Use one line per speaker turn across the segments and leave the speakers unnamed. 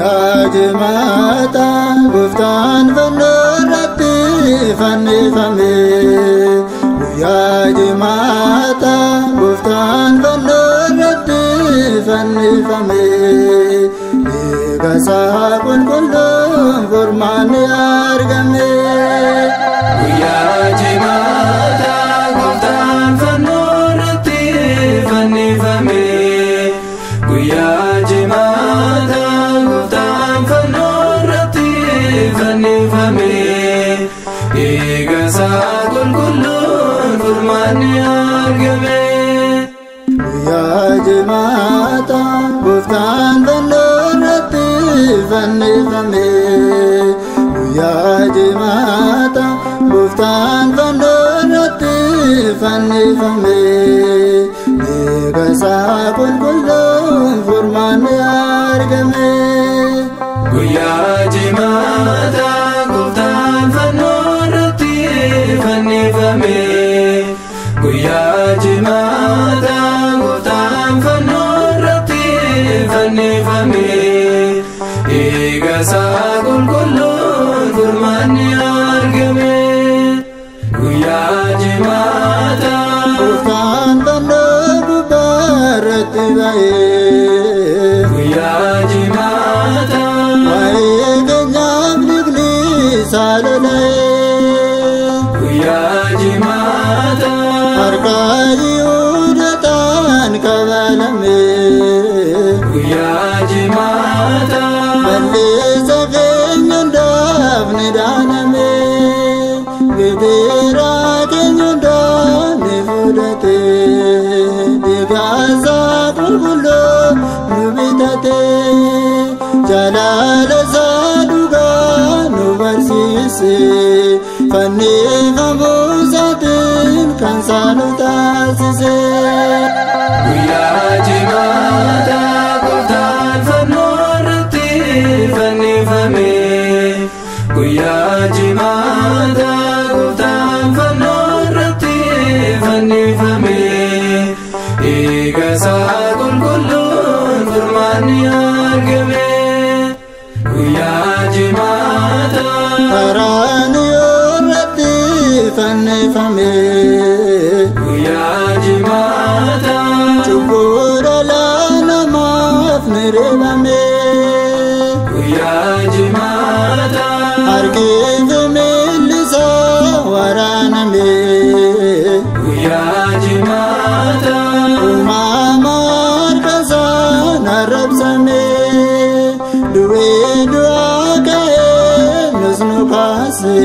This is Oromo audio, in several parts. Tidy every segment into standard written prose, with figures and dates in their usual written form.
guyyaa jimaata gooftaan fannoorratti fannifame. Guyyaa jimaata gooftaan fannoorratti fannifame. Dhiiga isaa qulqulluun furmaanni argame.
Guyyaa jimaata gooftaan fannoorratti fannifame. Guyyaa jimaata gooftaan fannoorratti fannifame. Dhiiga isaa qulqulluun furmaanni argame.
Guyyaa jimaata gooftaan fannoorratti fannifame. Guyyaa jimaata gooftaan fannoorratti fannifame. Dhiiga isaa qulqulluun furmaanni argame.
Guyyaa jimaata gooftaan fannoorratti fannifame. Guyyaa jimaata gooftaan fannoorratti fannifame. Dhiiga isaa qulqulluun furmaanni argame. Guyyaa jimaata
gooftaan fannoo gubbaarratti ba'e.
Guyyaa jimaata
waa'ee keenyaaf dhiigni isaa lola'e.
Guyyaa jimaata
harka Yihuudootaan kabalame.
Guyyaa jimaata
balleessa keenya hundaaf ni dhaaname. Gidiraa keenya hundaaf ni fudhate. Dhiiga isaa qulqulluu nu bitate. Jaalala isaa dhugaa nu barsiise. Fannifamuu isaatiin kan isaa nu taasise.
Guyyaa jimaata gooftaan fannoorratti fannifame. Guyyaa jimaata gooftaan fannoorratti fannifame. Dhiiga isaa qulqulluun furmaanni argame. Guyyaa jimaata
karaan irratti fannifame.
Guyyaa jimaata
cubbuu dhala namaaf ni reebame.
Guyyaa jimaata
harki fi miilli isaa waraaname.
Guyyaa jimaata
uumama harka isaan arrabsame. Du'ee du'aa ka'ee nus nu kaase.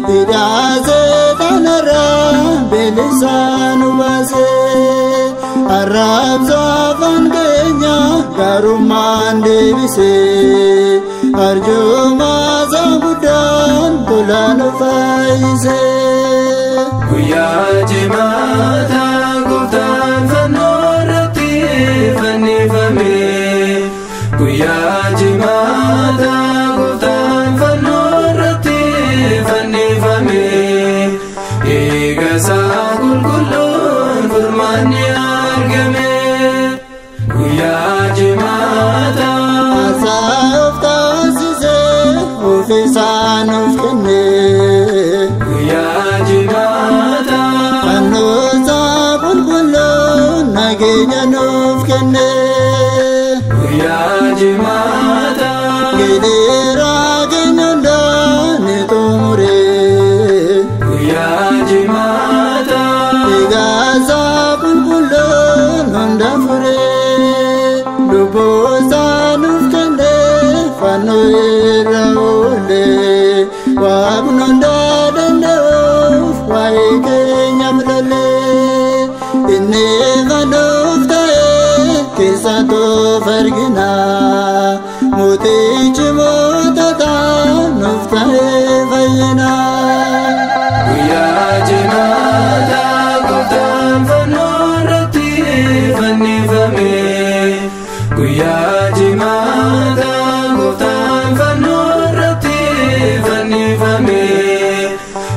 Hidhaa seexanarraa bilisaa nu baase. Arrabsa afaan keenya garummaan deebise. Arjoomaa isaa guddaan tola nu fayyise.
Guyyaa jimaata gooftaan fannoorratti fannifame. Guyyaa jimaata gooftaan fannoorratti fannifame. Dhiiga isaa qulqulluun furmaanni argame. Guyyaa jimaata
Asaa of taasise ofiisaa nuuf kenne.
Guyyaa jimaata
Fannoo isaa qulqulluun nageenya nuuf kenne.
Guyyaa jimaata
Gidiraa keenya hundaa ni xumure.
Guyyaa jimaata
Dhiiga isaa qulqulluun hunda fure. Lubbuu isaa nuuf kenne fannoo irra oole. Waaqni hundaa danda'uuf waa'ee keenyaaf lole. Inni fannoof ta'e keessa toof argina. Mootichi moototaa nuuf ta'e fayyina.
Guyyaa jimaata gooftaan fannoorratti fannifame. Guyyaa jimaata gooftaan fannoorratti fannifame.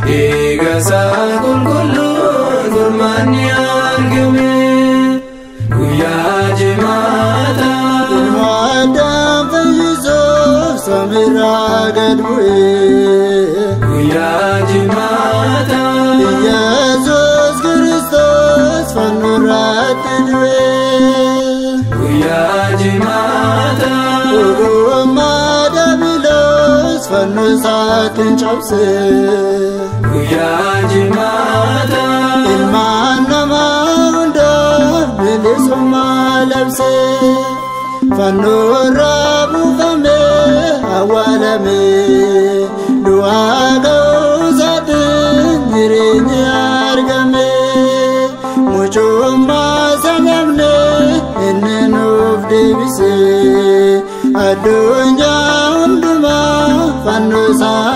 Dhiiga isaa qulqulluun furmaanni argame. Guyyaa jimaata
Ilma Addaam fayyisu ragad bu'e
guyyaa jimaata
Yesus Kristos fannurratti du'e
guyyaa jimaata
Ogummaa diiyaabiloos fannootiin cabse
guyyaa jimaata
ilmaan namaa hundaaf bilisummaa labse fannoo buufame awwaalame du'aa ga'uusaatiin jireenyi argame mucummaa sanamne inni nuuf deebise addunyaa hundumaa fannoo isaa